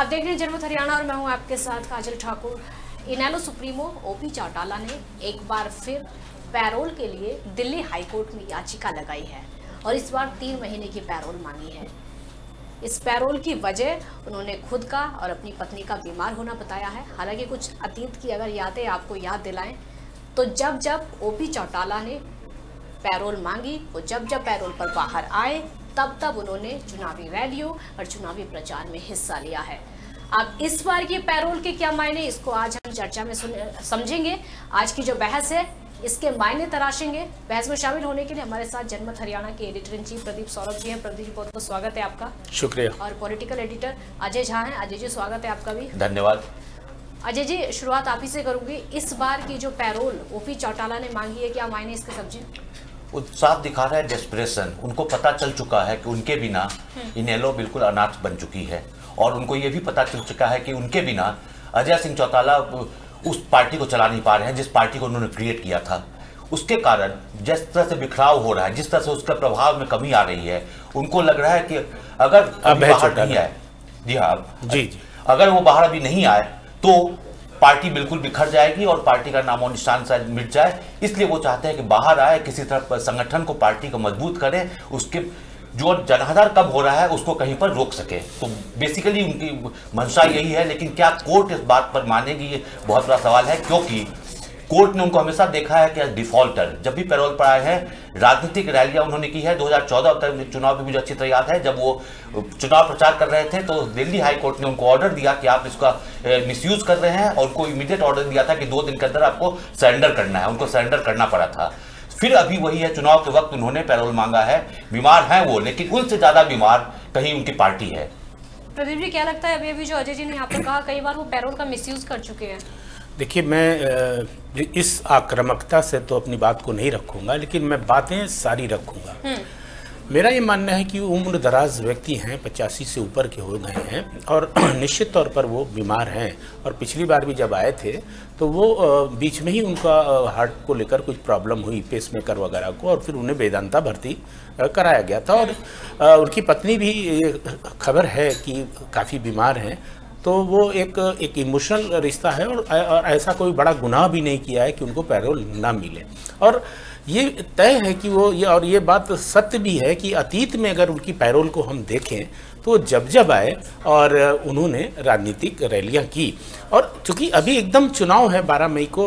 आप देख रहे हैं जनमत हरियाणा और मैं हूं आपके साथ काजल ठाकुर। इनेलो सुप्रीमो ओपी चौटाला ने एक बार फिर पैरोल के लिए दिल्ली हाईकोर्ट में याचिका लगाई है और इस बार 3 महीने की पैरोल मांगी है। इस पैरोल की वजह उन्होंने खुद का और अपनी पत्नी का बीमार होना बताया है। हालांकि कुछ अतीत की अगर यादें आपको याद दिलाएं तो जब ओपी चौटाला ने पैरोल मांगी, वो जब पैरोल पर बाहर आए तब उन्होंने चुनावी रैलियों और चुनावी प्रचार में हिस्सा लिया है। अब इस बार की पैरोल के क्या मायने, इसको आज हम चर्चा में समझेंगे। आज की जो बहस है इसके मायने तराशेंगे। बहस में शामिल होने के लिए हमारे साथ जनमत हरियाणा के editor in chief Pradeep Saurabh ji हैं। प्रदीप जी बहुत बहुत स्वागत है आपका। शुक्रिया। और पॉलिटिकल एडिटर अजय झा हैं। अजय जी स्वागत है आपका भी। धन्यवाद। अजय जी शुरुआत आप ही से करूंगी। इस बार की जो पैरोल ओपी चौटाला ने मांगी है, क्या मायने इसके समझे? साफ दिखा रहा है डेस्परेशन। उनको पता चल चुका है कि उनके बिना इनेलो बिल्कुल अनाथ बन चुकी है और उनको ये भी पता चल चुका है कि उनके बिना अजय सिंह चौटाला उस पार्टी को चला नहीं पा रहे हैं जिस पार्टी को उन्होंने क्रिएट किया था। उसके कारण जिस तरह से बिखराव हो रहा है, जिस तरह से उसके प्रभाव में कमी आ रही है, उनको लग रहा है कि अगर बाहर नहीं आए, जी हाँ जी, अगर वो बाहर अभी नहीं आए तो पार्टी बिल्कुल बिखर जाएगी और पार्टी का नामो निशान शायद मिट जाए। इसलिए वो चाहते हैं कि बाहर आए, किसी तरह संगठन को, पार्टी को मजबूत करें, उसके जो जनाधार कब हो रहा है उसको कहीं पर रोक सके। तो बेसिकली उनकी मंशा यही है। लेकिन क्या कोर्ट इस बात पर मानेगी, ये बहुत बड़ा सवाल है, क्योंकि कोर्ट ने उनको हमेशा देखा है कि डिफॉल्टर। जब भी पैरोल पर आए हैं, राजनीतिक रैलियां उन्होंने की है। 2014 तक चुनाव भी मुझे अच्छी तरह याद है, जब वो चुनाव प्रचार कर रहे थे तो दिल्ली हाई कोर्ट ने उनको ऑर्डर दिया कि आप इसका मिसयूज कर रहे हैं और उनको इमीडिएट ऑर्डर दिया था कि 2 दिन के अंदर आपको सरेंडर करना है। उनको सरेंडर करना पड़ा था। फिर अभी वही है, चुनाव के वक्त उन्होंने पैरोल मांगा है। बीमार हैं वो, लेकिन उनसे ज्यादा बीमार कहीं उनकी पार्टी है। प्रदीप जी क्या लगता है, अभी जो अजय जी ने यहाँ पर कहा कई बार वो पैरोल का मिसयूज कर चुके हैं? देखिए, मैं इस आक्रामकता से तो अपनी बात को नहीं रखूंगा, लेकिन मैं बातें सारी रखूंगा। मेरा ये मानना है कि उम्र दराज व्यक्ति हैं, 85 से ऊपर के हो गए हैं और निश्चित तौर पर वो बीमार हैं। और पिछली बार भी जब आए थे तो वो बीच में ही उनका हार्ट को लेकर कुछ प्रॉब्लम हुई, पेसमेकर वगैरह को, और फिर उन्हें वेदांता भर्ती कराया गया था। और उनकी पत्नी भी खबर है कि काफ़ी बीमार हैं। तो वो एक इमोशनल रिश्ता है और ऐसा कोई बड़ा गुनाह भी नहीं किया है कि उनको पैरोल ना मिले। और ये तय है कि वो ये बात सत्य भी है कि अतीत में अगर उनकी पैरोल को हम देखें तो जब आए और उन्होंने राजनीतिक रैलियां की। और चूंकि अभी एकदम चुनाव है, 12 मई को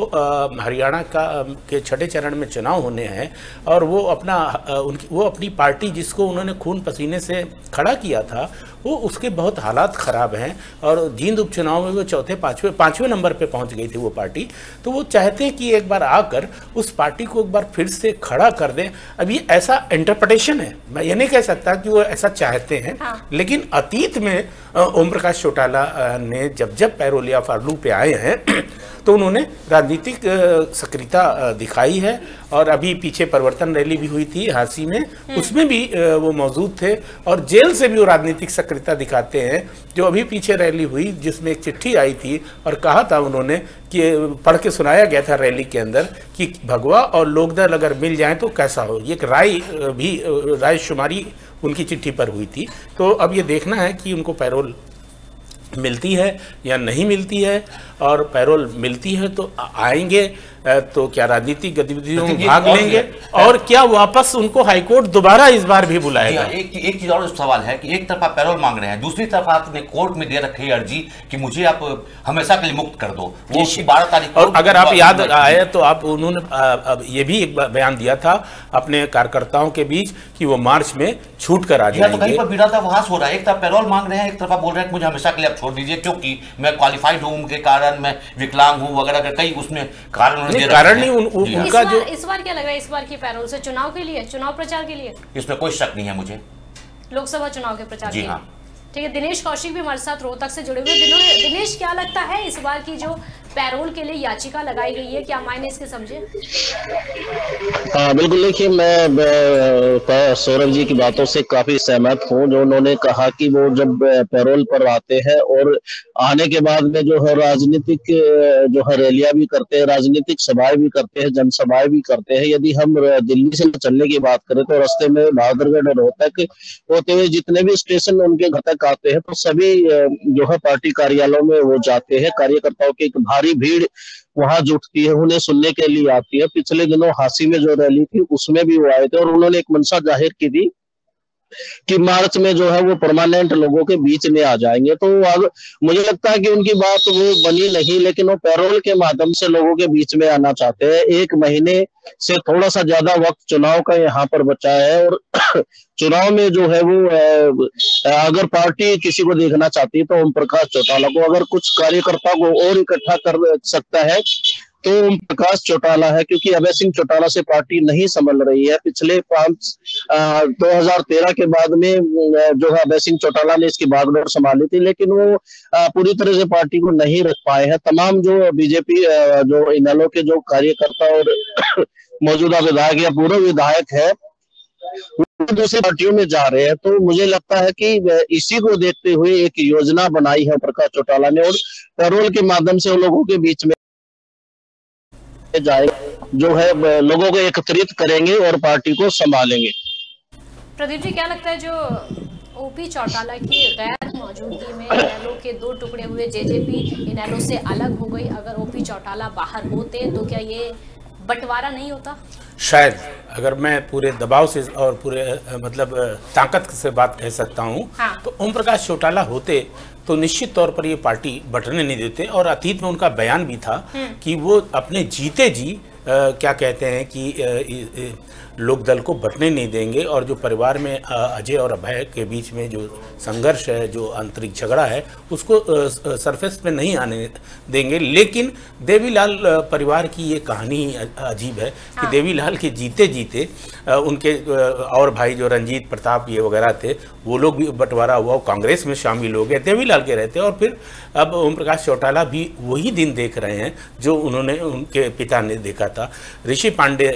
हरियाणा के छठे चरण में चुनाव होने हैं और वो अपनी पार्टी जिसको उन्होंने खून पसीने से खड़ा किया था, वो उसके बहुत हालात ख़राब हैं। और जींद उपचुनाव में वो चौथे पाँचवें नंबर पे पहुंच गई थी वो पार्टी। तो वो चाहते हैं कि एक बार आकर उस पार्टी को एक बार फिर से खड़ा कर दें। अब ये ऐसा इंटरप्रिटेशन है, मैं ये नहीं कह सकता कि वो ऐसा चाहते हैं। हाँ। लेकिन अतीत में ओम प्रकाश चौटाला ने जब पैरोल या फार्लू पे आए हैं तो उन्होंने राजनीतिक सक्रियता दिखाई है। और अभी पीछे परिवर्तन रैली भी हुई थी हांसी में, उसमें भी वो मौजूद थे। और जेल से भी वो राजनीतिक सक्रियता दिखाते हैं। जो अभी पीछे रैली हुई जिसमें एक चिट्ठी आई थी और कहा था उन्होंने कि पढ़ के सुनाया गया था रैली के अंदर कि भगवा और लोकदल अगर मिल जाए तो कैसा हो। ये एक राय शुमारी उनकी चिट्ठी पर हुई थी। तो अब ये देखना है कि उनको पैरोल मिलती है या नहीं मिलती है। और पैरोल मिलती है तो आएंगे तो क्या राजनीतिक गतिविधियों में भाग लेंगे और क्या वापस उनको हाईकोर्ट दोबारा इस बार भी बुलाएगा? एक चीज और सवाल है कि एक तरफ आप पैरोल मांग रहे हैं, दूसरी तरफ आपने कोर्ट में दे रखी है अर्जी कि मुझे आप हमेशा के लिए मुक्त कर दो। वो 12 तारीख। और अगर आप याद आए तो उन्होंने ये भी एक बयान दिया था अपने कार्यकर्ताओं के बीच कि वो मार्च में छूट कर आ जाएंगे। तो कहीं पर विरोधाभास हो रहा है। एक तरफ पैरोल मांग रहे हैं, एक तरफ आप बोल रहे हैं मुझे हमेशा के लिए आप छोड़ दीजिए क्योंकि मैं क्वालिफाइड हूं, उनके कारण मैं विकलांग हूं वगैरह, कई उसमें कारण नहीं। उनका जो इस बार क्या लग रहा है, इस बार की पैरोल से चुनाव के लिए, चुनाव प्रचार के लिए? इसमें कोई शक नहीं है मुझे, लोकसभा चुनाव के प्रचार के लिए। हाँ। ठीक है, दिनेश कौशिक भी हमारे साथ रोहतक से जुड़े हुए। दिनेश क्या लगता है इस बार की जो पैरोल के लिए याचिका लगाई गई है, क्या मायने इसके समझे? हाँ बिल्कुल, देखिए मैं सौरभ जी की बातों से काफी सहमत हूँ। जो उन्होंने कहा कि वो जब पैरोल पर आते हैं और आने के बाद में जो है राजनीतिक जो है रैलियां भी करते हैं, राजनीतिक सभाएं भी करते हैं, जनसभाएं भी करते हैं। यदि हम दिल्ली से चलने की बात करें तो रास्ते में बहादुरगढ़ और रोहतक होते हुए जितने भी स्टेशन उनके घर तक आते हैं तो सभी जो है पार्टी कार्यालयों में वो जाते हैं। कार्यकर्ताओं की एक भारी भीड़ वहां जुटती है, उन्हें सुनने के लिए आती है। पिछले दिनों हांसी में जो रैली थी उसमें भी वो आए थे और उन्होंने एक मंशा जाहिर की थी कि मार्च में जो है वो परमानेंट लोगों के बीच में आ जाएंगे। तो अब मुझे लगता है कि उनकी बात वो बनी नहीं, लेकिन वो पैरोल के माध्यम से लोगों के बीच में आना चाहते हैं। 1 महीने से थोड़ा सा ज्यादा वक्त चुनाव का यहाँ पर बचा है और चुनाव में जो है वो अगर पार्टी किसी को देखना चाहती है तो ओम प्रकाश चौटाला को, अगर कुछ कार्यकर्ता को और इकट्ठा कर सकता है तो ओम प्रकाश चौटाला है, क्योंकि अभय सिंह चौटाला से पार्टी नहीं संभल रही है। पिछले 2013 के बाद में जो है अभय सिंह चौटाला ने इसकी बागडोर संभाली थी, लेकिन वो पूरी तरह से पार्टी को नहीं रख पाए हैं। तमाम जो बीजेपी जो इनेलो के जो कार्यकर्ता और मौजूदा विधायक या पूर्व विधायक है दूसरी पार्टियों में जा रहे हैं। तो मुझे लगता है कि इसी को देखते हुए एक योजना बनाई है प्रकाश चौटाला ने और पैरोल के माध्यम से उन लोगों के बीच में जाए जो है लोगों को एकत्रित करेंगे और पार्टी को संभालेंगे। प्रदीप जी, क्या लगता है जो ओपी चौटाला की गैर मौजूदगी में इनेलो के 2 टुकड़े हुए जेजेपी इनेलो से अलग हो गई, अगर ओपी चौटाला बाहर होते तो क्या ये बंटवारा नहीं होता? शायद, अगर मैं पूरे दबाव से और पूरे मतलब ताकत से बात कह सकता हूँ, हाँ। तो ओम प्रकाश चौटाला होते तो निश्चित तौर पर ये पार्टी बंटने नहीं देते। और अतीत में उनका बयान भी था कि वो अपने जीते जी क्या कहते हैं कि लोकदल को बंटने नहीं देंगे और जो परिवार में अजय और अभय के बीच में जो संघर्ष है, जो आंतरिक झगड़ा है, उसको सरफेस पे नहीं आने देंगे। लेकिन देवीलाल परिवार की ये कहानी अजीब है कि देवीलाल के जीते जीते उनके और भाई जो रंजीत प्रताप ये वगैरह थे वो लोग भी बंटवारा हुआ, कांग्रेस में शामिल हो गए, देवीलाल के रहते। और फिर अब ओम प्रकाश चौटाला भी वही दिन देख रहे हैं जो उन्होंने उनके पिता ने देखा था। ऋषि पांडे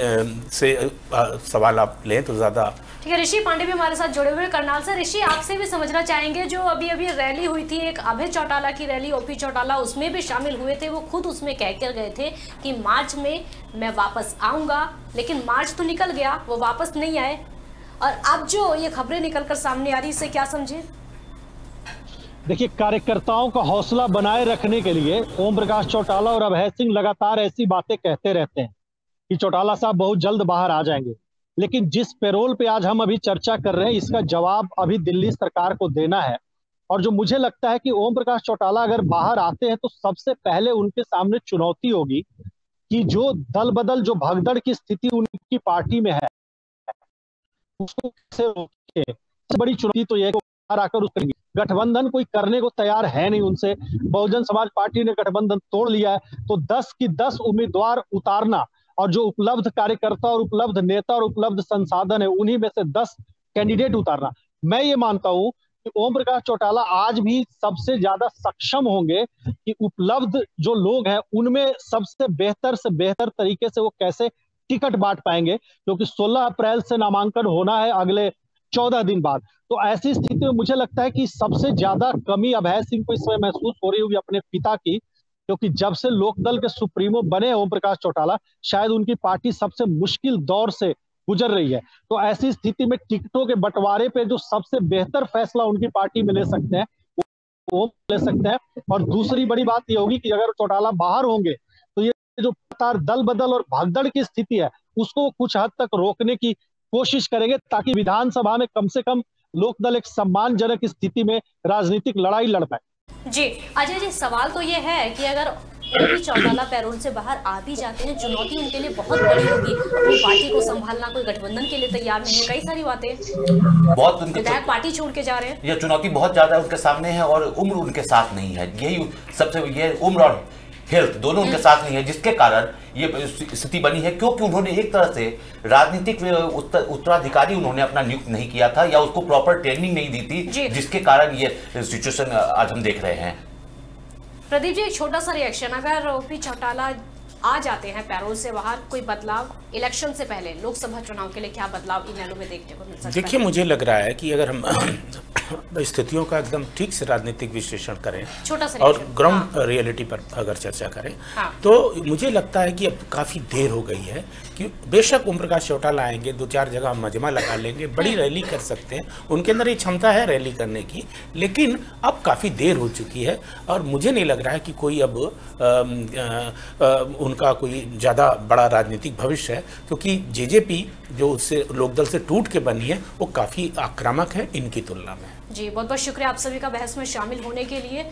से सवाल आप लें तो ज्यादा ठीक है। ऋषि पांडे भी हमारे साथ जुड़े हुए। करनाल से ऋषि, आपसे भी समझना चाहेंगे, जो अभी अभी रैली हुई थी एक अभय चौटाला की रैली, ओपी चौटाला उसमें भी शामिल हुए थे, वो खुद उसमें कह कर गए थे कि मार्च में मैं वापस आऊंगा, लेकिन मार्च तो निकल गया, वो वापस नहीं आए। और अब जो ये खबरें निकलकर सामने आ रही, इससे क्या समझे? देखिए, कार्यकर्ताओं का हौसला बनाए रखने के लिए ओम प्रकाश चौटाला और अभय सिंह लगातार ऐसी बातें कहते रहते हैं कि चौटाला साहब बहुत जल्द बाहर आ जाएंगे। लेकिन जिस पैरोल पे आज हम अभी चर्चा कर रहे हैं, इसका जवाब अभी दिल्ली सरकार को देना है। और जो मुझे लगता है कि ओम प्रकाश चौटाला अगर बाहर आते हैं तो सबसे पहले उनके सामने चुनौती होगी कि जो दल बदल, जो भगदड़ की स्थिति उनकी पार्टी में है, उसको कैसे रोके। सबसे बड़ी चुनौती तो यह बाहर आकर उस गठबंधन कोई करने को तैयार है नहीं उनसे। बहुजन समाज पार्टी ने गठबंधन तोड़ लिया है, तो 10 की 10 उम्मीदवार उतारना और जो उपलब्ध कार्यकर्ता और उपलब्ध नेता और उपलब्ध संसाधन है उन्हीं में से 10 कैंडिडेट उतारना। मैं ये मानता हूं कि ओम प्रकाश चौटाला आज भी सबसे ज्यादा सक्षम होंगे कि उपलब्ध जो लोग हैं उनमें सबसे बेहतर से बेहतर तरीके से वो कैसे टिकट बांट पाएंगे, क्योंकि 16 अप्रैल से नामांकन होना है अगले 14 दिन बाद। तो ऐसी स्थिति में मुझे लगता है कि सबसे ज्यादा कमी अभय सिंह को इस समय महसूस हो रही होगी अपने पिता की, क्योंकि जब से लोकदल के सुप्रीमो बने ओम प्रकाश चौटाला, शायद उनकी पार्टी सबसे मुश्किल दौर से गुजर रही है। तो ऐसी स्थिति में टिकटों के बंटवारे पे जो सबसे बेहतर फैसला उनकी पार्टी में ले सकते हैं वो ले सकते हैं। और दूसरी बड़ी बात ये होगी कि अगर चौटाला बाहर होंगे तो ये जो दल बदल और भागदड़ की स्थिति है उसको कुछ हद तक रोकने की कोशिश करेंगे, ताकि विधानसभा में कम से कम लोकदल एक सम्मानजनक स्थिति में राजनीतिक लड़ाई लड़ पाए। जी अजय जी, सवाल तो ये है कि अगर ओपी चौटाला पैरोल से बाहर आ भी जाते हैं, चुनौती उनके लिए बहुत बड़ी होगी। अपनी पार्टी को संभालना, कोई गठबंधन के लिए तैयार नहीं है, कई सारी बातें, बहुत विधायक पार्टी छोड़ के जा रहे हैं। यह चुनौती बहुत ज्यादा उनके सामने है और उम्र उनके साथ नहीं है। यही सबसे, ये उम्र और हेल्थ दोनों उनके साथ नहीं है, जिसके कारण ये स्थिति बनी है। क्योंकि उन्होंने एक तरह से राजनीतिक उत्तराधिकारी उन्होंने अपना नियुक्त नहीं किया था या उसको प्रॉपर ट्रेनिंग नहीं दी थी, जिसके कारण ये सिचुएशन आज हम देख रहे हैं। प्रदीप जी, एक छोटा सा रिएक्शन, अगर ओपी चौटाला आ जाते हैं पैरोल से बाहर, कोई बदलाव इलेक्शन से पहले लोकसभा चुनाव के लिए क्या बदलाव इनेलो में देखने को मिल सकता है? देखिए, मुझे लग रहा है कि अगर हम स्थितियों का एकदम ठीक से राजनीतिक विश्लेषण करें छोटा सा और ग्राउंड रियलिटी पर अगर चर्चा करें, तो मुझे लगता है कि अब काफ़ी देर हो गई है कि बेशक ओम प्रकाश चौटाला आएंगे, 2-4 जगह मजमा लगा लेंगे, बड़ी रैली कर सकते हैं, उनके अंदर ये क्षमता है रैली करने की, लेकिन अब काफ़ी देर हो चुकी है और मुझे नहीं लग रहा है कि कोई अब उनका कोई ज़्यादा बड़ा राजनीतिक भविष्य है, क्योंकि जेजेपी जो उससे लोकदल से टूट के बनी है वो काफ़ी आक्रामक है इनकी तुलना में। जी, बहुत बहुत शुक्रिया आप सभी का बहस में शामिल होने के लिए।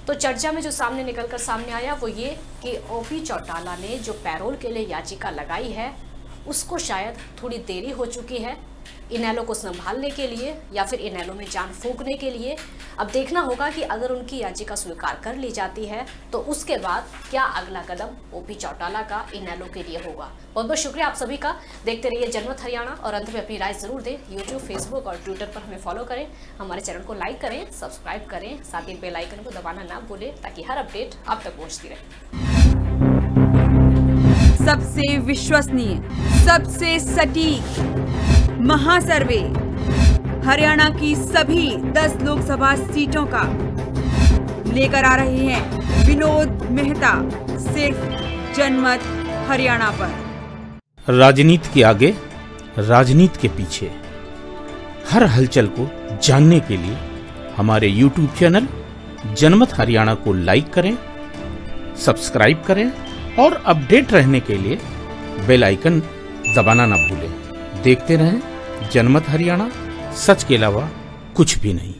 तो चर्चा में जो निकलकर सामने आया वो ये कि ओपी चौटाला ने जो पैरोल के लिए याचिका लगाई है उसको शायद थोड़ी देरी हो चुकी है इनेलो को संभालने के लिए या फिर इनेलो में जान फूंकने के लिए। अब देखना होगा कि अगर उनकी याचिका स्वीकार कर ली जाती है तो उसके बाद क्या अगला कदम ओपी चौटाला का इनेलो के लिए होगा। बहुत बहुत शुक्रिया आप सभी का। देखते रहिए जनमत हरियाणा और अंत में अपनी राय जरूर दें। यूट्यूब, फेसबुक और ट्विटर पर हमें फॉलो करें, हमारे चैनल को लाइक करें, सब्सक्राइब करें, साथ ही बेल आइकन को दबाना ना भूलें ताकि हर अपडेट आप तक पहुँचती रहे। सबसे विश्वसनीय, सबसे सटीक महासर्वे हरियाणा की सभी 10 लोकसभा सीटों का लेकर आ रहे हैं विनोद मेहता, सिर्फ जनमत हरियाणा पर। राजनीति के आगे, राजनीति के पीछे, हर हलचल को जानने के लिए हमारे YouTube चैनल जनमत हरियाणा को लाइक करें, सब्सक्राइब करें और अपडेट रहने के लिए बेल आइकन दबाना ना भूलें। देखते रहें जनमत हरियाणा, सच के अलावा कुछ भी नहीं।